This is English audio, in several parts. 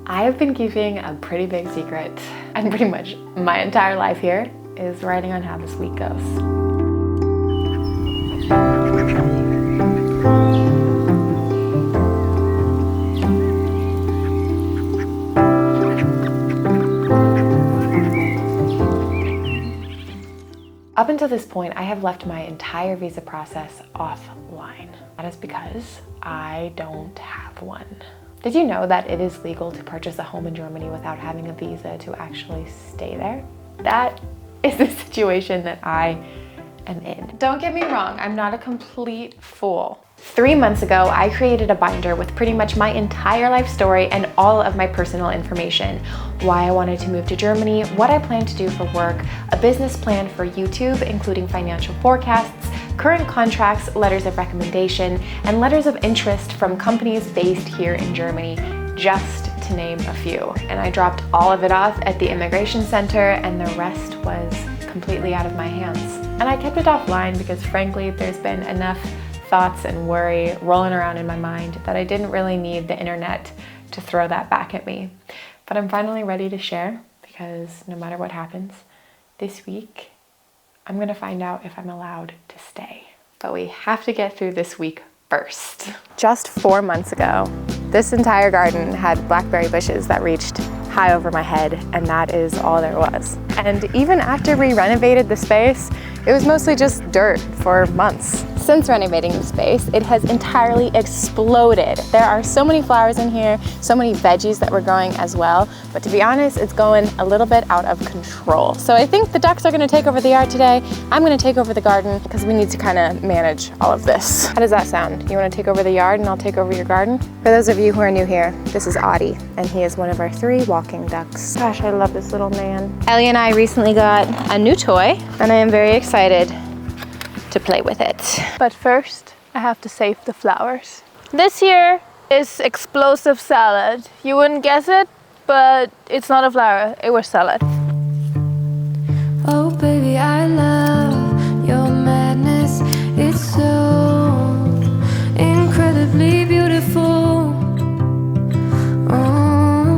I have been keeping a pretty big secret, and pretty much my entire life here is writing on how this week goes. Up until this point, I have left my entire visa process offline. That is because I don't have one. Did you know that it is legal to purchase a home in Germany without having a visa to actually stay there? That is the situation that I am in. Don't get me wrong, I'm not a complete fool. 3 months ago, I created a binder with pretty much my entire life story and all of my personal information. Why I wanted to move to Germany, what I plan to do for work, a business plan for YouTube, including financial forecasts, current contracts, letters of recommendation, and letters of interest from companies based here in Germany, just to name a few. And I dropped all of it off at the immigration center, and the rest was completely out of my hands. And I kept it offline because frankly, there's been enough thoughts and worry rolling around in my mind that I didn't really need the internet to throw that back at me. But I'm finally ready to share because no matter what happens, this week, I'm gonna find out if I'm allowed to stay. But we have to get through this week first. Just 4 months ago, this entire garden had blackberry bushes that reached high over my head, and that is all there was. And even after we renovated the space, it was mostly just dirt for months. Since renovating the space, it has entirely exploded. There are so many flowers in here, so many veggies that we're growing as well, but to be honest, it's going a little bit out of control. So I think the ducks are gonna take over the yard today. I'm gonna take over the garden because we need to kind of manage all of this. How does that sound? You wanna take over the yard and I'll take over your garden? For those of you who are new here, this is Audie, and he is one of our 3 walking ducks. Gosh, I love this little man. Ellie and I recently got a new toy, and I am very excited to play with it. But first, I have to save the flowers. This here is explosive salad. You wouldn't guess it, but it's not a flower, it was salad. Oh baby, I love your madness. It's so incredibly beautiful. Oh,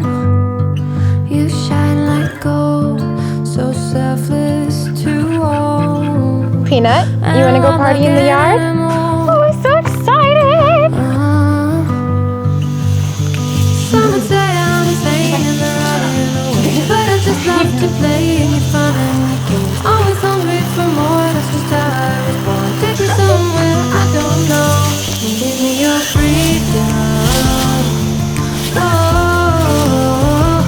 you shine like gold, so selfless to all. Peanut, you wanna go party in the yard? Oh, I'm so excited! Some would say I'm insane in the running away, but I just love to play and get fun and make games. Always hungry for more, that's just how I was born. Take me somewhere I don't know, and give me your freedom. Oh,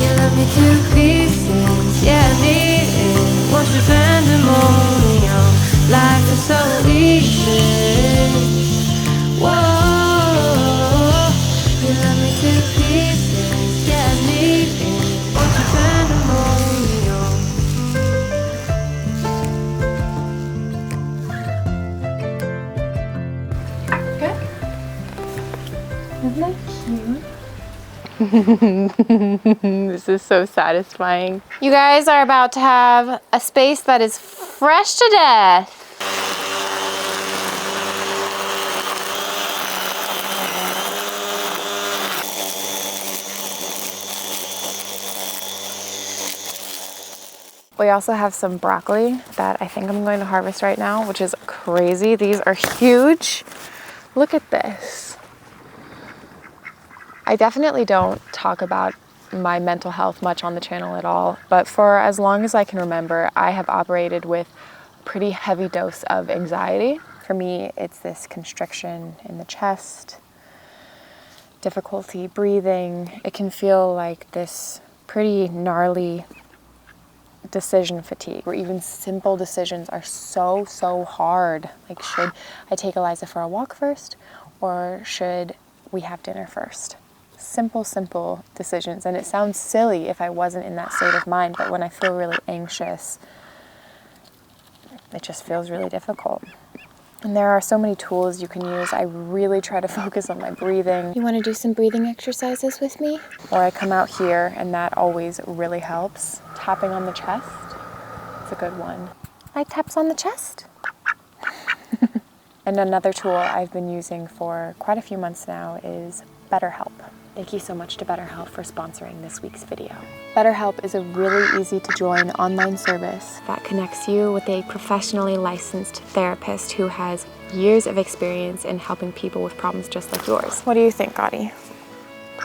you love me to pieces, yeah, I need it. Watch the pandemonium. Life is so easy. Whoa, you love me to pieces. Yeah, I need it. Won't you Good? Isn't that cute? This is so satisfying. You guys are about to have a space that is fresh to death. We also have some broccoli that I think I'm going to harvest right now, which is crazy. These are huge. Look at this. I definitely don't talk about my mental health much on the channel at all, but for as long as I can remember, I have operated with a pretty heavy dose of anxiety. For me, it's this constriction in the chest, difficulty breathing. It can feel like this pretty gnarly decision fatigue, where even simple decisions are so hard. Like, should I take Eliza for a walk first, or should we have dinner first? Simple decisions. And it sounds silly if I wasn't in that state of mind, but when I feel really anxious, it just feels really difficult. And there are so many tools you can use. I really try to focus on my breathing. You want to do some breathing exercises with me? Or I come out here, and that always really helps. Tapping on the chest, it's a good one. I taps on the chest. And another tool I've been using for quite a few months now is BetterHelp. Thank you so much to BetterHelp for sponsoring this week's video. BetterHelp is a really easy to join online service that connects you with a professionally licensed therapist who has years of experience in helping people with problems just like yours. What do you think, Audie?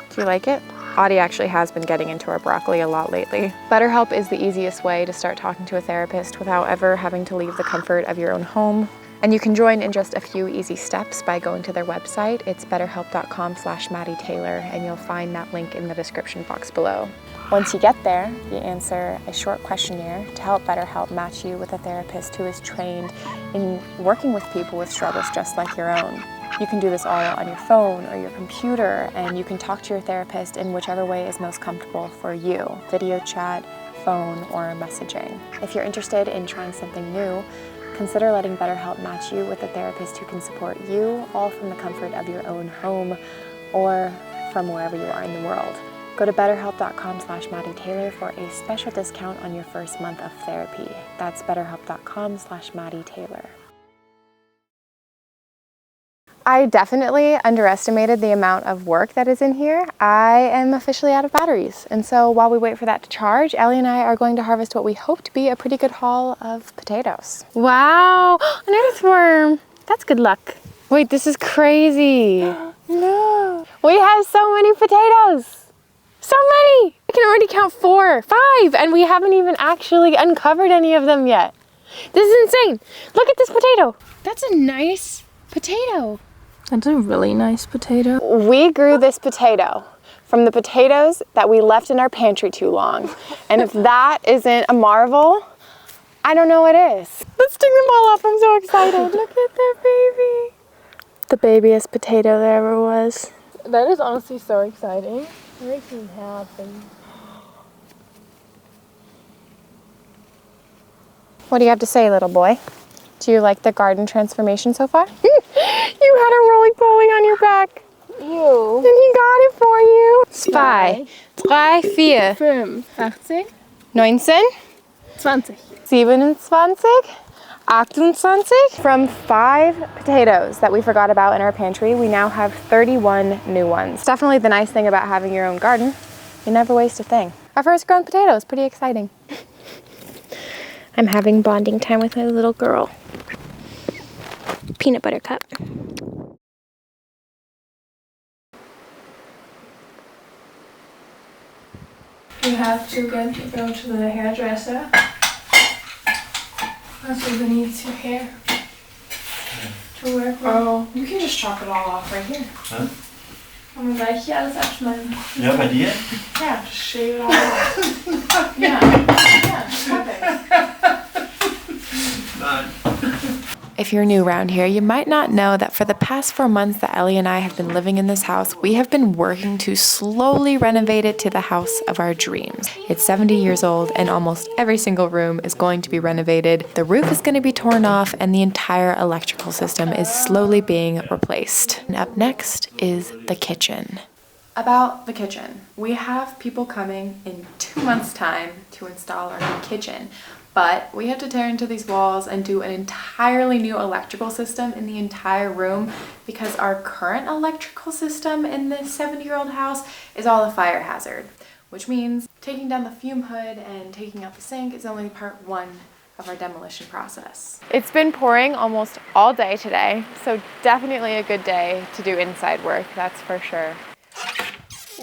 Do you like it? Audie actually has been getting into her broccoli a lot lately. BetterHelp is the easiest way to start talking to a therapist without ever having to leave the comfort of your own home. And you can join in just a few easy steps by going to their website. It's betterhelp.com/Maddie Taylor, and you'll find that link in the description box below. Once you get there, you answer a short questionnaire to help BetterHelp match you with a therapist who is trained in working with people with struggles just like your own. You can do this all on your phone or your computer, and you can talk to your therapist in whichever way is most comfortable for you: video chat, phone, or messaging. If you're interested in trying something new, consider letting BetterHelp match you with a therapist who can support you, all from the comfort of your own home or from wherever you are in the world. Go to betterhelp.com/Maddie Taylor for a special discount on your first month of therapy. That's betterhelp.com/Maddie Taylor. I definitely underestimated the amount of work that is in here. I am officially out of batteries. And so while we wait for that to charge, Ellie and I are going to harvest what we hope to be a pretty good haul of potatoes. Wow, an earthworm. That's good luck. Wait, this is crazy. No. We have so many potatoes. So many. I can already count 4, 5, and we haven't even actually uncovered any of them yet. This is insane. Look at this potato. That's a nice potato. That's a really nice potato. We grew this potato from the potatoes that we left in our pantry too long. And if that isn't a marvel, I don't know what is. Let's dig them all up. I'm so excited. Look at that baby. The babiest potato there ever was. That is honestly so exciting. It makes me happy. What do you have to say, little boy? Do you like the garden transformation so far? You had a roly-poly on your back. Ew. And he got it for you. 2, 3, 4, 5, 18, 19, 20. 27, 28. From 5 potatoes that we forgot about in our pantry, we now have 31 new ones. It's definitely the nice thing about having your own garden. You never waste a thing. Our first grown potato is pretty exciting. I'm having bonding time with my little girl. Peanut butter cup. You have to go to the hairdresser. That's what we need to hair to work with. Oh, you can just chop it all off right here. Huh? Kann man gleich hier alles abschneiden. Ja, bei dir? Yeah, just shave it all off. Yeah, just cut it. Nein. If you're new around here, you might not know that for the past 4 months that Ellie and I have been living in this house, we have been working to slowly renovate it to the house of our dreams. It's 70 years old and almost every single room is going to be renovated. The roof is going to be torn off and the entire electrical system is slowly being replaced. And up next is the kitchen. About the kitchen, we have people coming in 2 months' time to install our new kitchen. But we have to tear into these walls and do an entirely new electrical system in the entire room because our current electrical system in this 70-year-old house is all a fire hazard, which means taking down the fume hood and taking out the sink is only part 1 of our demolition process. It's been pouring almost all day today, so definitely a good day to do inside work, that's for sure.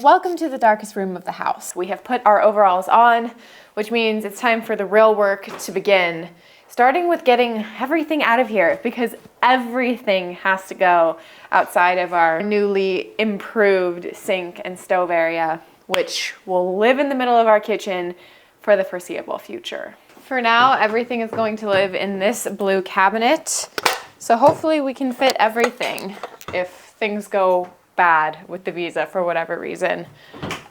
Welcome to the darkest room of the house. We have put our overalls on, which means it's time for the real work to begin. Starting with getting everything out of here because everything has to go outside of our newly improved sink and stove area, which will live in the middle of our kitchen for the foreseeable future. For now, everything is going to live in this blue cabinet. So hopefully we can fit everything if things go bad with the visa for whatever reason.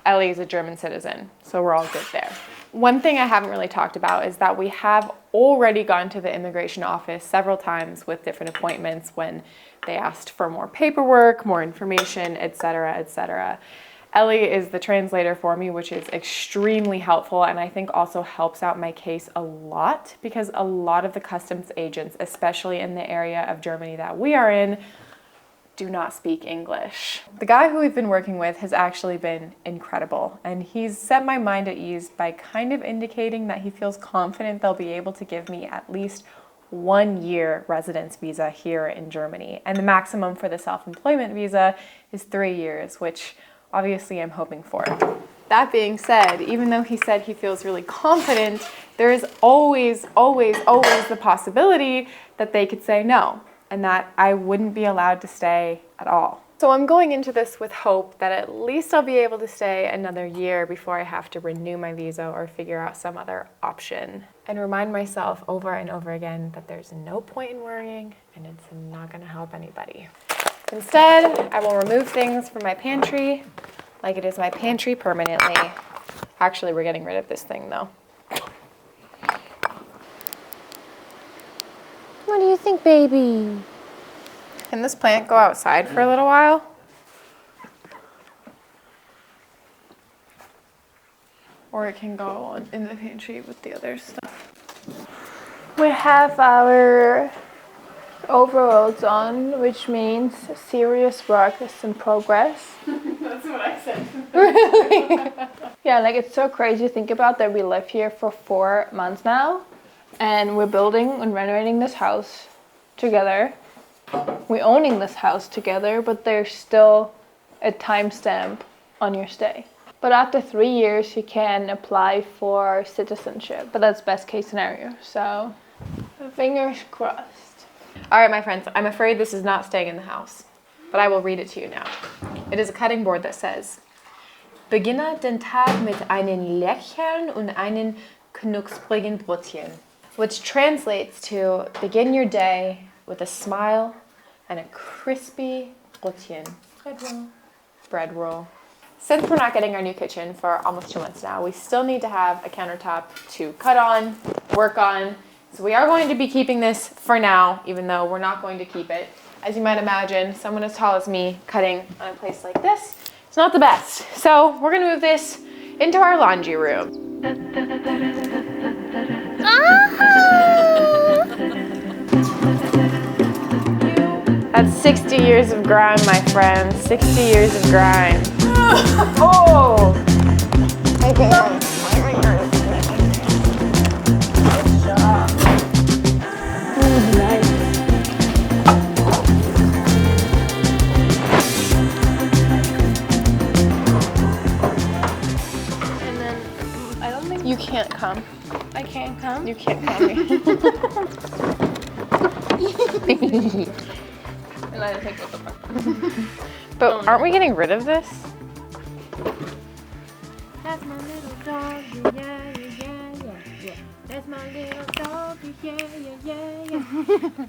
Ellie is a German citizen, so we're all good there. One thing I haven't really talked about is that we have already gone to the immigration office several times with different appointments when they asked for more paperwork, more information, etc., etc. Ellie is the translator for me, which is extremely helpful and I think also helps out my case a lot because a lot of the customs agents, especially in the area of Germany that we are in, do not speak English. The guy who we've been working with has actually been incredible, and he's set my mind at ease by kind of indicating that he feels confident they'll be able to give me at least 1 year residence visa here in Germany. And the maximum for the self-employment visa is 3 years, which obviously I'm hoping for. That being said, even though he said he feels really confident, there is always, always, always the possibility that they could say no, and that I wouldn't be allowed to stay at all. So I'm going into this with hope that at least I'll be able to stay another year before I have to renew my visa or figure out some other option. And remind myself over and over again that there's no point in worrying and it's not gonna help anybody. Instead, I will remove things from my pantry like it is my pantry permanently. Actually, we're getting rid of this thing though. What do you think, baby? Can this plant go outside for a little while? Or it can go in the pantry with the other stuff. We have our overalls on, which means serious work is in progress. That's what I said. Yeah, like it's so crazy to think about that we live here for 4 months now, and we're building and renovating this house together. We're owning this house together, but there's still a timestamp on your stay. But after 3 years, you can apply for citizenship, but that's best case scenario. So fingers crossed. All right, my friends, I'm afraid this is not staying in the house, but I will read it to you now. It is a cutting board that says, Beginne den Tag mit einem Lächeln und einem knusprigen Brötchen, which translates to begin your day with a smile and a crispy Brötchen. Bread roll. Since we're not getting our new kitchen for almost 2 months now, we still need to have a countertop to cut on, work on. So we are going to be keeping this for now, even though we're not going to keep it. As you might imagine, someone as tall as me cutting on a place like this, it's not the best. So we're gonna move this into our laundry room. That's 60 years of grind, my friend. 60 years of grind. Oh! And then I don't think You can't come. I can't come. You can't come. And I take what the fuck. But aren't we getting rid of this? That's my little doggy, yeah, yeah. That's my little doggy, yeah.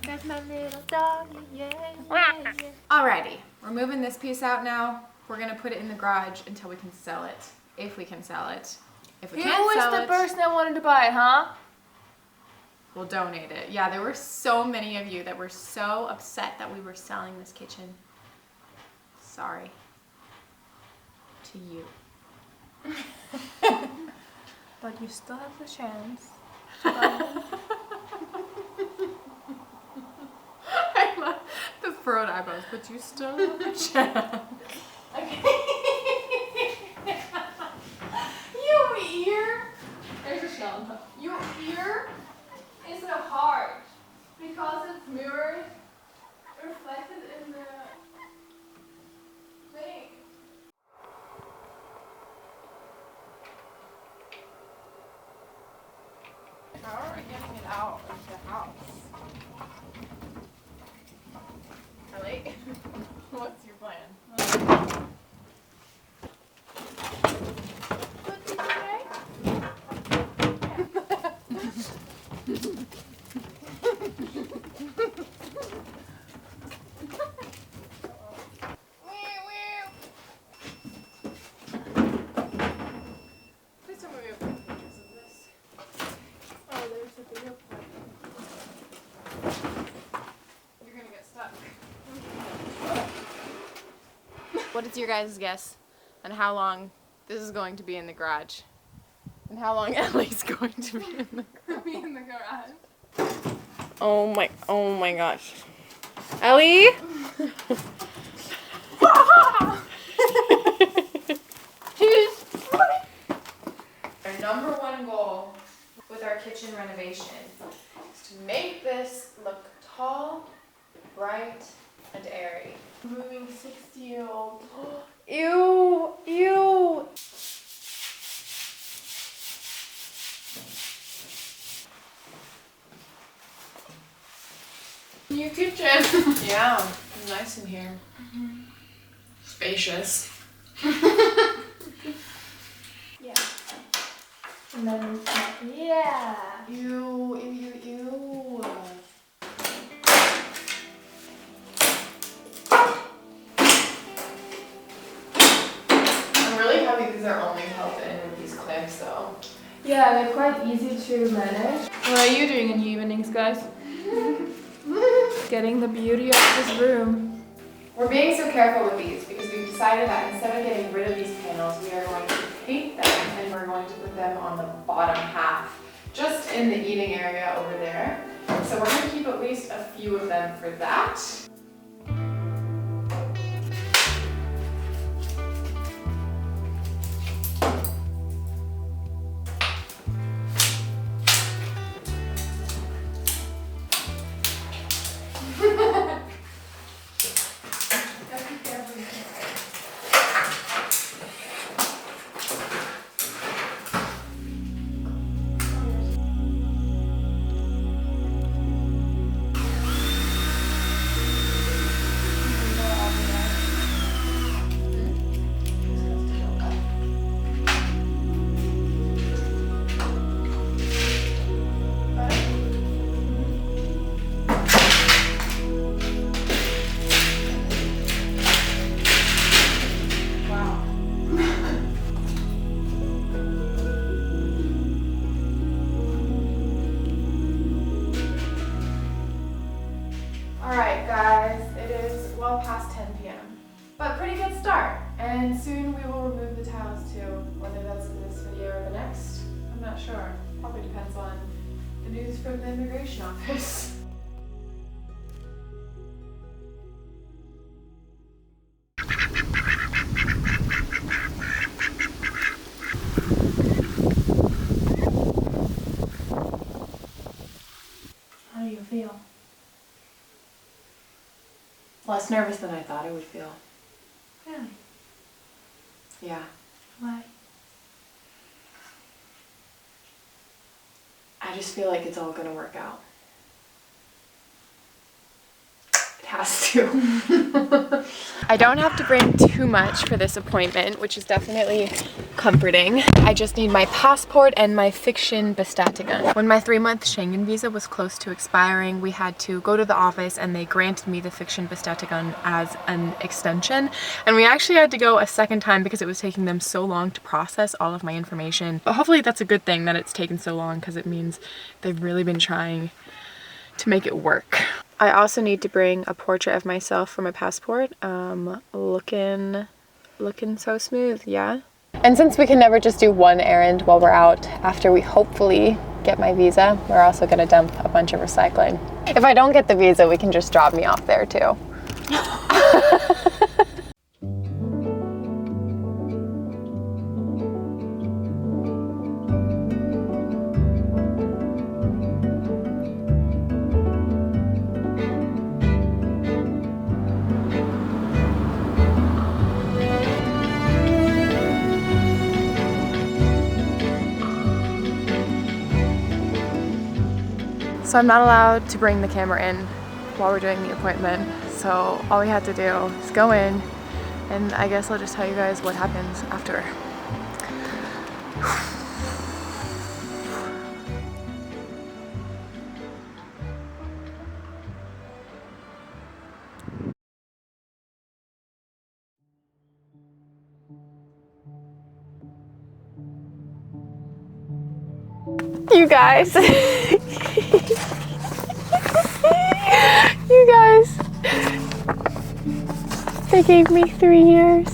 That's my little doggy, yeah. Alrighty, we're moving this piece out now. We're gonna put it in the garage until we can sell it. If we can sell it. If we can't sell it, person that wanted to buy it, huh? we'll donate it. Yeah, there were so many of you that were so upset that we were selling this kitchen. Sorry. To you. But you still have the chance. I love the furrowed eyebrows, but you still have a chance. Your ear. There's a shell. Your ear. It's a heart because it's mirrored, reflected in the thing. How are we getting it out of the house? Ellie, what's your plan? What did you say? Please tell me we have pictures of this. Oh, there's a bigger part. You're gonna get stuck. What is your guys' guess on how long this is going to be in the garage? And how long Ellie's going to be in the garage? Oh my gosh. Ellie? number one goal with our kitchen renovation is to make this look tall, bright, and airy. Moving 60-year-old. Ew, ew. New kitchen. Yeah, nice in here. Spacious. Yeah. And then, yeah. Ew, ew, ew, ew. I'm really happy these are only held in with these clamps though. Yeah, they're quite easy to manage. What are you doing in the evenings, guys? Getting the beauty of this room. We're being so careful with these because we've decided that instead of getting rid of these panels, we are going to paint them and we're going to put them on the bottom half, just in the eating area over there. So we're going to keep at least a few of them for that. Alright guys, it is well past 10 p.m. But pretty good start. And soon we will remove the tiles too. Whether that's in this video or the next, I'm not sure. Probably depends on the news from the immigration office. How do you feel? Less nervous than I thought I would feel. Really? Yeah. Why? I just feel like it's all gonna work out. It has to. I don't have to bring too much for this appointment, which is definitely comforting. I just need my passport and my fiction bestätigung. When my 3-month Schengen visa was close to expiring, we had to go to the office and they granted me the fiction bestätigung as an extension. And we actually had to go a second time because it was taking them so long to process all of my information. But hopefully that's a good thing that it's taken so long because it means they've really been trying to make it work. I also need to bring a portrait of myself for my passport. Looking so smooth, yeah? And since we can never just do one errand while we're out, after we hopefully get my visa, we're also gonna dump a bunch of recycling. If I don't get the visa, we can just drop me off there too. So I'm not allowed to bring the camera in while we're doing the appointment. So all we had to do is go in, and I guess I'll just tell you guys what happens after. You guys. You guys. They gave me 3 years.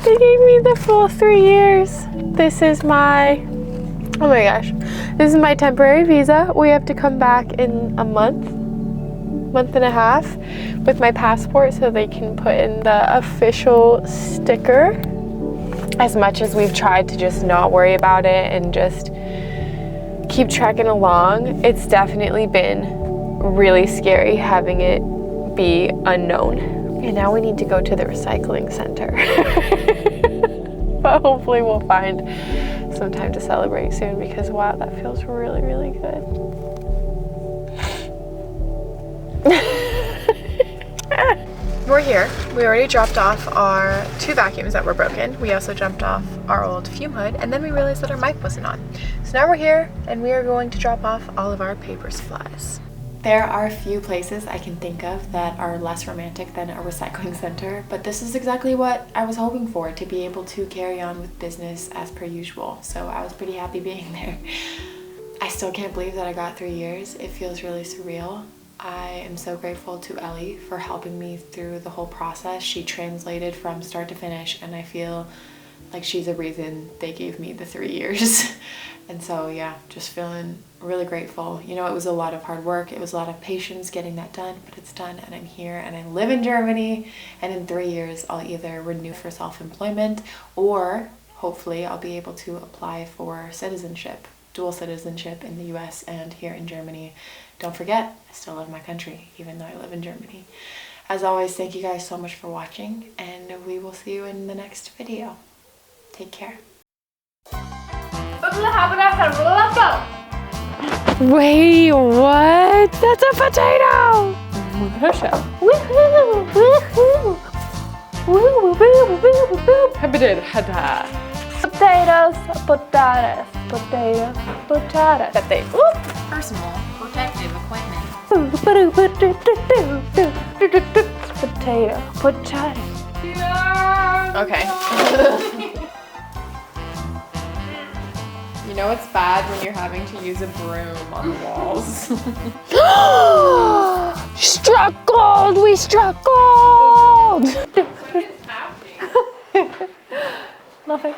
They gave me the full 3 years. This is my, oh my gosh. This is my temporary visa. We have to come back in a month and a half with my passport so they can put in the official sticker. As much as we've tried to just not worry about it and just keep trekking along, it's definitely been really scary having it be unknown. And now we need to go to the recycling center. But hopefully we'll find some time to celebrate soon because wow, that feels really, really good. We're here. We already dropped off our 2 vacuums that were broken. We also jumped off our old fume hood, and then we realized that our mic wasn't on. So now we're here and we are going to drop off all of our paper supplies. There are a few places I can think of that are less romantic than a recycling center, but this is exactly what I was hoping for, to be able to carry on with business as per usual. So I was pretty happy being there. I still can't believe that I got 3 years. It feels really surreal. I am so grateful to Ellie for helping me through the whole process. She translated from start to finish, and I feel like she's a reason they gave me the 3 years. And so yeah, just feeling really grateful. You know, it was a lot of hard work. It was a lot of patience getting that done, but it's done and I'm here and I live in Germany, and in 3 years I'll either renew for self-employment or hopefully I'll be able to apply for citizenship, dual citizenship in the US and here in Germany. Don't forget, I still love my country, even though I live in Germany. As always, thank you guys so much for watching, and we will see you in the next video. Take care. Wait, what? That's a potato! Potatoes, potatoes, potatoes, potatoes. Personal protective equipment. Potato, potato. Okay. You know it's bad when you're having to use a broom on the walls. Struck gold! We struck gold! Nothing.